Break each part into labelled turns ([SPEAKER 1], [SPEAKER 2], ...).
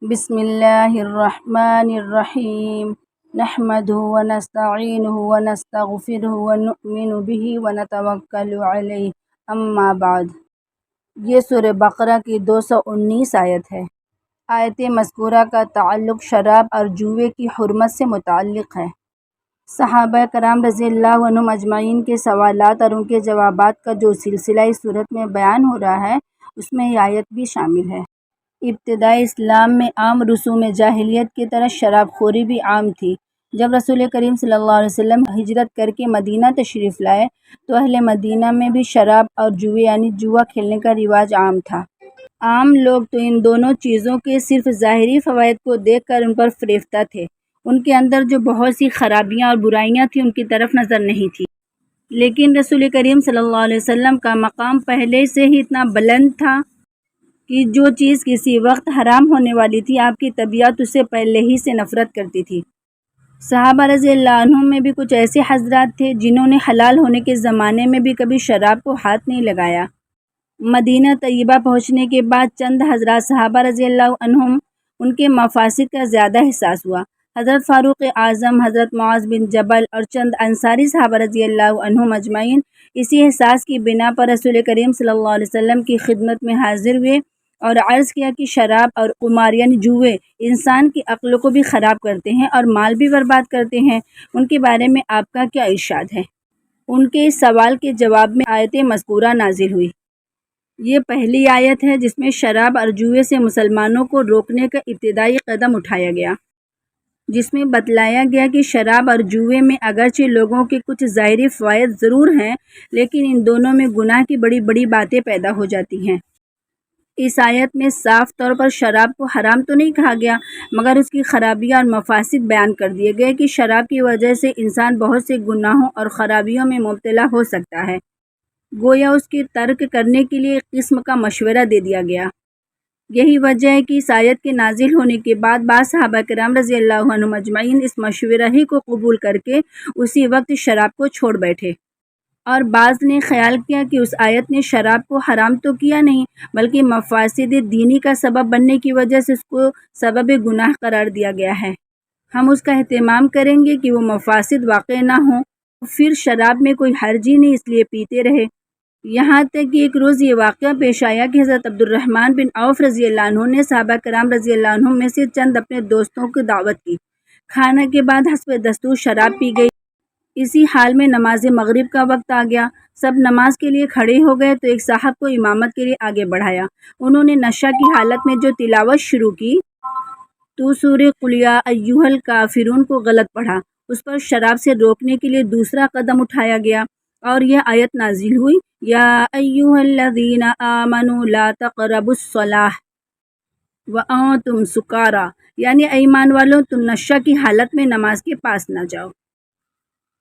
[SPEAKER 1] بسم اللہ الرحمن الرحیم نحمدہ ونستعینہ ونستغفرہ ونؤمن بہ ونتوکل علیہ اما بعد۔ یہ سورہ بقرہ کی 219 آیت ہے۔ آیت مذکورہ کا تعلق شراب اور جوئے کی حرمت سے متعلق ہے۔ صحابہ کرام رضی اللہ عنہم اجمعین کے سوالات اور ان کے جوابات کا جو سلسلہ اس صورت میں بیان ہو رہا ہے، اس میں یہ آیت بھی شامل ہے۔ ابتدائی اسلام میں عام رسوم جاہلیت کی طرح شراب خوری بھی عام تھی۔ جب رسول کریم صلی اللہ علیہ وسلم ہجرت کر کے مدینہ تشریف لائے تو اہل مدینہ میں بھی شراب اور جوئے یعنی جوا کھیلنے کا رواج عام تھا۔ عام لوگ تو ان دونوں چیزوں کے صرف ظاہری فوائد کو دیکھ کر ان پر فریفتہ تھے، ان کے اندر جو بہت سی خرابیاں اور برائیاں تھیں ان کی طرف نظر نہیں تھی۔ لیکن رسول کریم صلی اللہ علیہ وسلم کا مقام پہلے سے ہی اتنا بلند تھا کہ جو چیز کسی وقت حرام ہونے والی تھی، آپ کی طبیعت اس سے پہلے ہی سے نفرت کرتی تھی۔ صحابہ رضی اللہ عنہم میں بھی کچھ ایسے حضرات تھے جنہوں نے حلال ہونے کے زمانے میں بھی کبھی شراب کو ہاتھ نہیں لگایا۔ مدینہ طیبہ پہنچنے کے بعد چند حضرات صحابہ رضی اللہ عنہم ان کے مفاسد کا زیادہ احساس ہوا۔ حضرت فاروق اعظم، حضرت معاذ بن جبل اور چند انصاری صحابہ رضی اللہ عنہم اجمعین اسی احساس کی بنا پر رسول کریم صلی اللہ علیہ وسلم کی خدمت میں حاضر ہوئے اور عرض کیا کہ شراب اور قمار یعنی جوئے انسان کی عقل کو بھی خراب کرتے ہیں اور مال بھی برباد کرتے ہیں، ان کے بارے میں آپ کا کیا ارشاد ہے؟ ان کے اس سوال کے جواب میں آیت مذکورہ نازل ہوئی۔ یہ پہلی آیت ہے جس میں شراب اور جوئے سے مسلمانوں کو روکنے کا ابتدائی قدم اٹھایا گیا، جس میں بتلایا گیا کہ شراب اور جوئے میں اگرچہ لوگوں کے کچھ ظاہری فوائد ضرور ہیں، لیکن ان دونوں میں گناہ کی بڑی بڑی باتیں پیدا ہو جاتی ہیں۔ اس آیت میں صاف طور پر شراب کو حرام تو نہیں کہا گیا، مگر اس کی خرابیاں اور مفاسد بیان کر دیے گئے کہ شراب کی وجہ سے انسان بہت سے گناہوں اور خرابیوں میں مبتلا ہو سکتا ہے۔ گویا اس کے ترک کرنے کے لیے ایک قسم کا مشورہ دے دیا گیا۔ یہی وجہ ہے کہ اس آیت کے نازل ہونے کے بعد بعض صحابہ کرام رضی اللہ عنہم اجمعین اس مشورہ ہی کو قبول کر کے اسی وقت شراب کو چھوڑ بیٹھے، اور بعض نے خیال کیا کہ اس آیت نے شراب کو حرام تو کیا نہیں، بلکہ مفاسد دینی کا سبب بننے کی وجہ سے اس کو سبب گناہ قرار دیا گیا ہے۔ ہم اس کا اہتمام کریں گے کہ وہ مفاسد واقع نہ ہوں، پھر شراب میں کوئی حرج ہی نہیں، اس لیے پیتے رہے۔ یہاں تک کہ ایک روز یہ واقعہ پیش آیا کہ حضرت عبد الرحمن بن عوف رضی اللہ عنہ نے صحابہ کرام رضی اللہ عنہ میں سے چند اپنے دوستوں کی دعوت کی۔ کھانے کے بعد حسب دستور شراب پی گئی۔ اسی حال میں نماز مغرب کا وقت آ گیا، سب نماز کے لیے کھڑے ہو گئے تو ایک صاحب کو امامت کے لیے آگے بڑھایا۔ انہوں نے نشہ کی حالت میں جو تلاوت شروع کی تو سورہ قل یا ایھا الکافرون کو غلط پڑھا۔ اس پر شراب سے روکنے کے لیے دوسرا قدم اٹھایا گیا اور یہ آیت نازل ہوئی، یا ایھا الذین آمنوا لا تقربوا الصلاۃ وانتم سکاری، یعنی اے ایمان والو تم نشہ کی حالت میں نماز کے پاس نہ جاؤ۔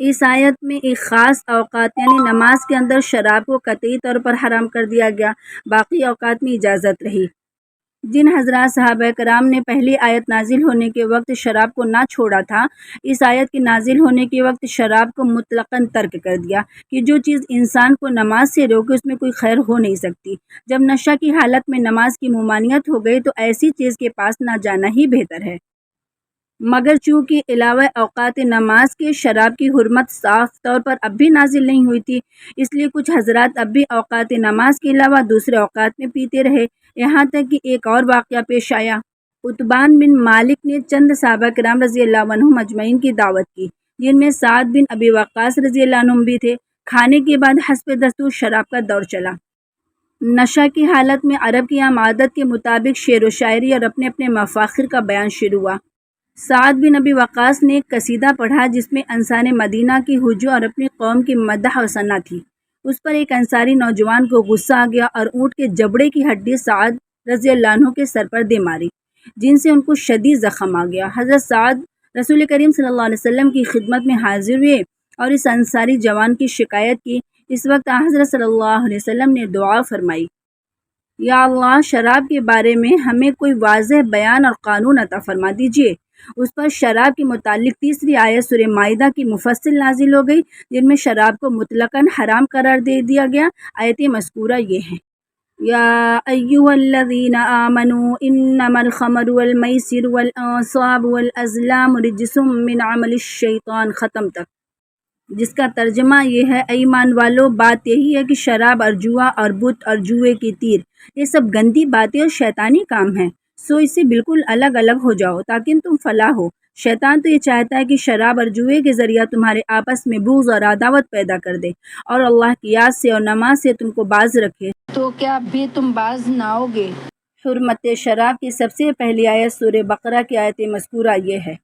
[SPEAKER 1] اس آیت میں ایک خاص اوقات یعنی نماز کے اندر شراب کو قطعی طور پر حرام کر دیا گیا، باقی اوقات میں اجازت رہی۔ جن حضرات صحابہ کرام نے پہلی آیت نازل ہونے کے وقت شراب کو نہ چھوڑا تھا، اس آیت کے نازل ہونے کے وقت شراب کو مطلقاً ترک کر دیا کہ جو چیز انسان کو نماز سے روکے اس میں کوئی خیر ہو نہیں سکتی۔ جب نشہ کی حالت میں نماز کی ممانعت ہو گئی تو ایسی چیز کے پاس نہ جانا ہی بہتر ہے۔ مگر چونکہ علاوہ اوقات نماز کے شراب کی حرمت صاف طور پر اب بھی نازل نہیں ہوئی تھی، اس لیے کچھ حضرات اب بھی اوقات نماز کے علاوہ دوسرے اوقات میں پیتے رہے، یہاں تک کہ ایک اور واقعہ پیش آیا۔ عتبان بن مالک نے چند صحابہ کرام رضی اللہ عنہم اجمعین کی دعوت کی، جن میں سعد بن ابی وقاص رضی اللہ عنہ بھی تھے۔ کھانے کے بعد حسب دستور شراب کا دور چلا۔ نشہ کی حالت میں عرب کی عام عادت کے مطابق شعر و شاعری اور اپنے اپنے مفاخر کا بیان شروع ہوا۔ سعد بن ابی وقاص نے ایک قصیدہ پڑھا جس میں انصار مدینہ کی حجو اور اپنی قوم کی مدح و ثنا تھی۔ اس پر ایک انصاری نوجوان کو غصہ آ گیا اور اونٹ کے جبڑے کی ہڈی سعد رضی اللہ عنہ کے سر پر دے ماری، جن سے ان کو شدید زخم آ گیا۔ حضرت سعد رسول کریم صلی اللہ علیہ وسلم کی خدمت میں حاضر ہوئے اور اس انصاری جوان کی شکایت کی۔ اس وقت حضرت صلی اللہ علیہ وسلم نے دعا فرمائی، یا اللہ شراب کے بارے میں ہمیں کوئی واضح بیان اور قانون عطا فرما دیجیے۔ اس پر شراب کے متعلق تیسری آیت سورہ مائدہ کی مفصل نازل ہو گئی، جن میں شراب کو مطلقاً حرام قرار دے دیا گیا۔ آیت مذکورہ یہ ہیں۔ یا ایھا الذین آمنوا انما الخمر والمیسر والانصاب والازلام رجس من عمل الشیطان، ختم تک، جس کا ترجمہ یہ ہے: اے ایمان والو، بات یہی ہے کہ شراب اور جوا اور بت اور جوئے کی تیر، یہ سب گندی باتیں اور شیطانی کام ہیں، سو اس سے بالکل الگ الگ ہو جاؤ تاکہ تم فلاح ہو۔ شیطان تو یہ چاہتا ہے کہ شراب اور جوئے کے ذریعہ تمہارے آپس میں بغض اور عداوت پیدا کر دے اور اللہ کی یاد سے اور نماز سے تم کو باز رکھے، تو کیا بھی تم باز نہ آؤگے؟ حرمت شراب کی سب سے پہلی آیت سورہ بقرہ کی آیت مذکورہ یہ ہے: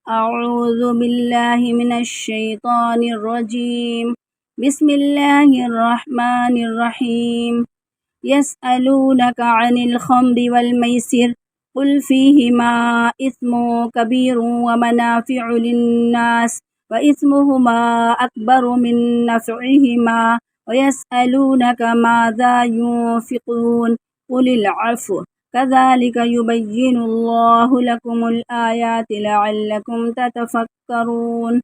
[SPEAKER 1] اعوذ باللہ من الشیطان الرجیم، بسم اللہ الرحمن الرحیم، یسألونک عن الخمر والمیسر قل فیہما اثم کبیر ومنافع للناس وإثمهما أكبر من نفعهما ويسألونك ماذا ينفقون قل العفو كذلك يبين الله لكم الآيات لعلكم تتفكرون۔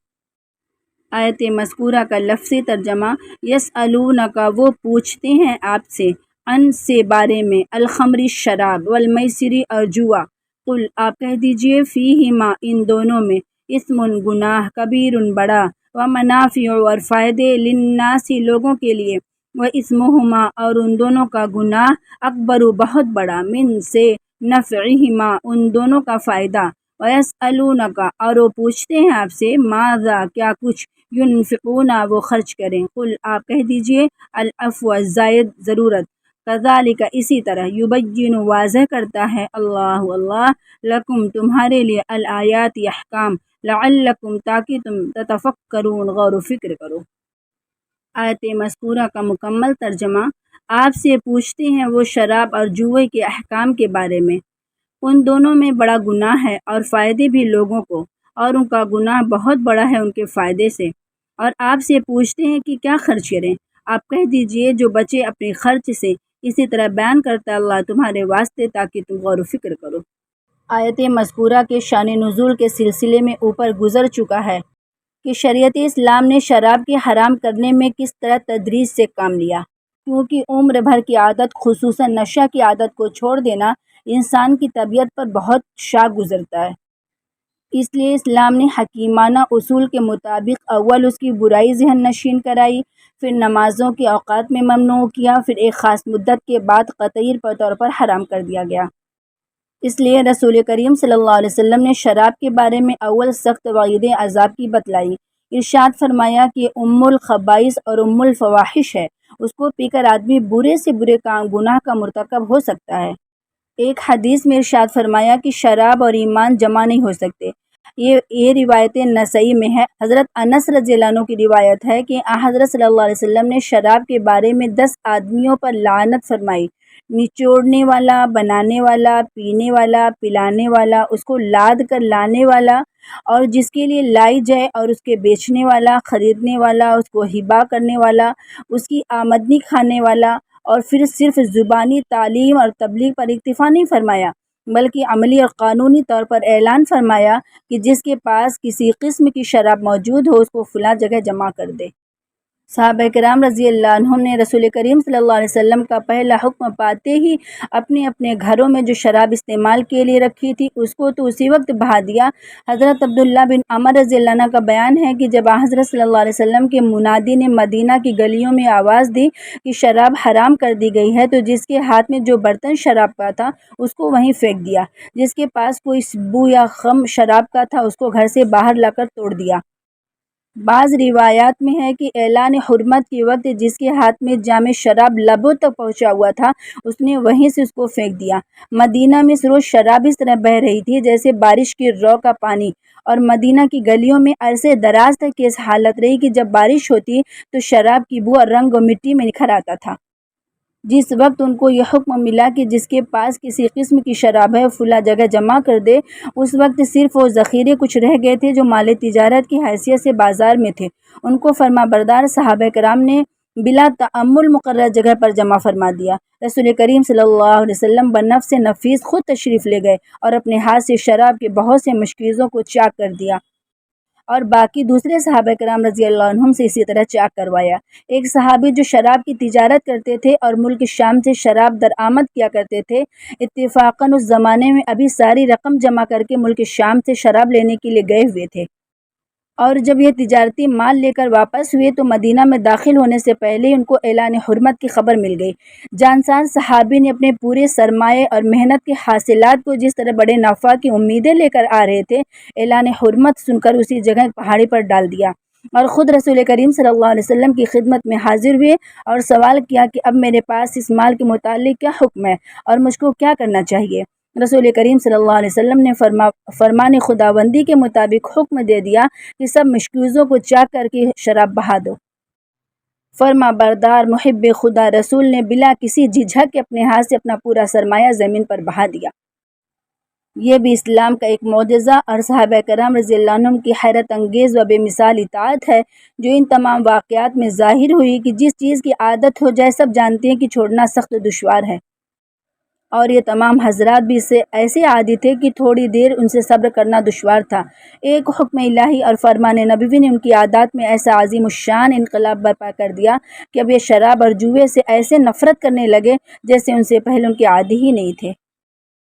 [SPEAKER 1] آیت مذکورہ کا لفظی ترجمہ: یسألونک، وہ پوچھتے ہیں آپ سے، ان سے بارے میں، الخمری شراب، والمیسری اور جوا، قل آپ کہہ دیجئے، فیہما ان دونوں میں، اثم گناہ، کبیر بڑا، ومنافع اور فائدے، للناس لوگوں کے لیے، واسمہما اور ان دونوں کا گناہ، اکبر بہت بڑا، من سے، نفعہما ان دونوں کا فائدہ، ویسألونک اور وہ پوچھتے ہیں آپ سے، ماذا کیا کچھ، ینفقون وہ خرچ کریں، قل آپ کہہ دیجئے، العفو زائد ضرورت، کذالک اسی طرح، یبین واضح کرتا ہے، اللہ لکم تمہارے لیے، الآیات احکام، لعلکم تاکہ تم، تتفکرون غور و فکر کرو۔ آیت مذکورہ کا مکمل ترجمہ: آپ سے پوچھتے ہیں وہ شراب اور جوئے کے احکام کے بارے میں، ان دونوں میں بڑا گناہ ہے اور فائدے بھی لوگوں کو، اور ان کا گناہ بہت بڑا ہے ان کے فائدے سے، اور آپ سے پوچھتے ہیں کہ کیا خرچ کریں، آپ کہہ دیجئے جو بچے اپنے خرچ سے، اسی طرح بیان کرتا اللہ تمہارے واسطے تاکہ تم غور و فکر کرو۔ آیت مذکورہ کے شان نزول کے سلسلے میں اوپر گزر چکا ہے کہ شریعت اسلام نے شراب کے حرام کرنے میں کس طرح تدریج سے کام لیا، کیونکہ عمر بھر کی عادت، خصوصاً نشہ کی عادت کو چھوڑ دینا انسان کی طبیعت پر بہت شاق گزرتا ہے، اس لیے اسلام نے حکیمانہ اصول کے مطابق اول اس کی برائی ذہن نشین کرائی، پھر نمازوں کے اوقات میں ممنوع کیا، پھر ایک خاص مدت کے بعد قطعی طور پر حرام کر دیا گیا۔ اس لیے رسول کریم صلی اللہ علیہ وسلم نے شراب کے بارے میں اول سخت وعید عذاب کی بتلائی، ارشاد فرمایا کہ ام الخبائث اور ام الفواحش ہے، اس کو پی کر آدمی برے سے برے کام، گناہ کا مرتکب ہو سکتا ہے۔ ایک حدیث میں ارشاد فرمایا کہ شراب اور ایمان جمع نہیں ہو سکتے۔ یہ روایت نسائی میں ہے۔ حضرت انس رضی اللہ عنہ کی روایت ہے کہ حضرت صلی اللہ علیہ وسلم نے شراب کے بارے میں 10 آدمیوں پر لعنت فرمائی: نچوڑنے والا، بنانے والا، پینے والا، پلانے والا، اس کو لاد کر لانے والا اور جس کے لیے لائی جائے، اور اس کے بیچنے والا، خریدنے والا، اس کو ہبہ کرنے والا، اس کی آمدنی کھانے والا، اور پھر صرف زبانی تعلیم اور تبلیغ پر اکتفا نہیں فرمایا بلکہ عملی اور قانونی طور پر اعلان فرمایا کہ جس کے پاس کسی قسم کی شراب موجود ہو اس کو فلاں جگہ جمع کر دے۔ صحابہ کرام رضی اللہ عنہم نے رسول کریم صلی اللہ علیہ وسلم کا پہلا حکم پاتے ہی اپنے اپنے گھروں میں جو شراب استعمال کے لیے رکھی تھی اس کو تو اسی وقت بہا دیا۔ حضرت عبداللہ بن عمر رضی اللہ عنہ کا بیان ہے کہ جب حضرت صلی اللہ علیہ وسلم کے منادی نے مدینہ کی گلیوں میں آواز دی کہ شراب حرام کر دی گئی ہے، تو جس کے ہاتھ میں جو برتن شراب کا تھا اس کو وہیں پھینک دیا، جس کے پاس کوئی بو یا خم شراب کا تھا اس کو گھر سے باہر لا کر توڑ دیا۔ بعض روایات میں ہے کہ اعلان حرمت کے وقت جس کے ہاتھ میں جام شراب لبوں تک پہنچا ہوا تھا اس نے وہیں سے اس کو پھینک دیا۔ مدینہ میں روز شراب اس طرح بہہ رہی تھی جیسے بارش کی رو کا پانی، اور مدینہ کی گلیوں میں عرصے دراز تک اس حالت رہی کہ جب بارش ہوتی تو شراب کی بو اور رنگ و مٹی میں نکھر آتا تھا۔ جس وقت ان کو یہ حکم ملا کہ جس کے پاس کسی قسم کی شراب ہے فلاں جگہ جمع کر دے، اس وقت صرف وہ ذخیرے کچھ رہ گئے تھے جو مال تجارت کی حیثیت سے بازار میں تھے۔ ان کو فرما بردار صحابہ کرام نے بلا تأمل مقررہ جگہ پر جمع فرما دیا۔ رسول کریم صلی اللہ علیہ وسلم بنفس نفیس خود تشریف لے گئے اور اپنے ہاتھ سے شراب کے بہت سے مشکیزوں کو چاک کر دیا اور باقی دوسرے صحابہ کرام رضی اللہ عنہم سے اسی طرح چاک کروایا۔ ایک صحابی جو شراب کی تجارت کرتے تھے اور ملک شام سے شراب درآمد کیا کرتے تھے، اتفاقاً اس زمانے میں ابھی ساری رقم جمع کر کے ملک شام سے شراب لینے کے لیے گئے ہوئے تھے، اور جب یہ تجارتی مال لے کر واپس ہوئے تو مدینہ میں داخل ہونے سے پہلے ہی ان کو اعلان حرمت کی خبر مل گئی۔ جانسار صحابی نے اپنے پورے سرمایے اور محنت کے حاصلات کو جس طرح بڑے نفع کی امیدیں لے کر آ رہے تھے، اعلان حرمت سن کر اسی جگہ پہاڑی پر ڈال دیا اور خود رسول کریم صلی اللہ علیہ وسلم کی خدمت میں حاضر ہوئے اور سوال کیا کہ اب میرے پاس اس مال کے متعلق کیا حکم ہے اور مجھ کو کیا کرنا چاہیے۔ رسول کریم صلی اللہ علیہ وسلم نے فرمان خداوندی کے مطابق حکم دے دیا کہ سب مشکوزوں کو چاک کر کے شراب بہا دو۔ فرما بردار محب خدا رسول نے بلا کسی جھجھک کے اپنے ہاتھ سے اپنا پورا سرمایہ زمین پر بہا دیا۔ یہ بھی اسلام کا ایک معجزہ اور صحابہ کرام رضی اللہ عنہم کی حیرت انگیز و بے مثال اطاعت ہے، جو ان تمام واقعات میں ظاہر ہوئی کہ جس چیز کی عادت ہو جائے سب جانتے ہیں کہ چھوڑنا سخت دشوار ہے، اور یہ تمام حضرات بھی اس سے ایسے عادی تھے کہ تھوڑی دیر ان سے صبر کرنا دشوار تھا۔ ایک حکم الہی اور فرمان نبوی نے ان کی عادات میں ایسا عظیم الشان انقلاب برپا کر دیا کہ اب یہ شراب اور جوئے سے ایسے نفرت کرنے لگے جیسے ان سے پہلے ان کے عادی ہی نہیں تھے۔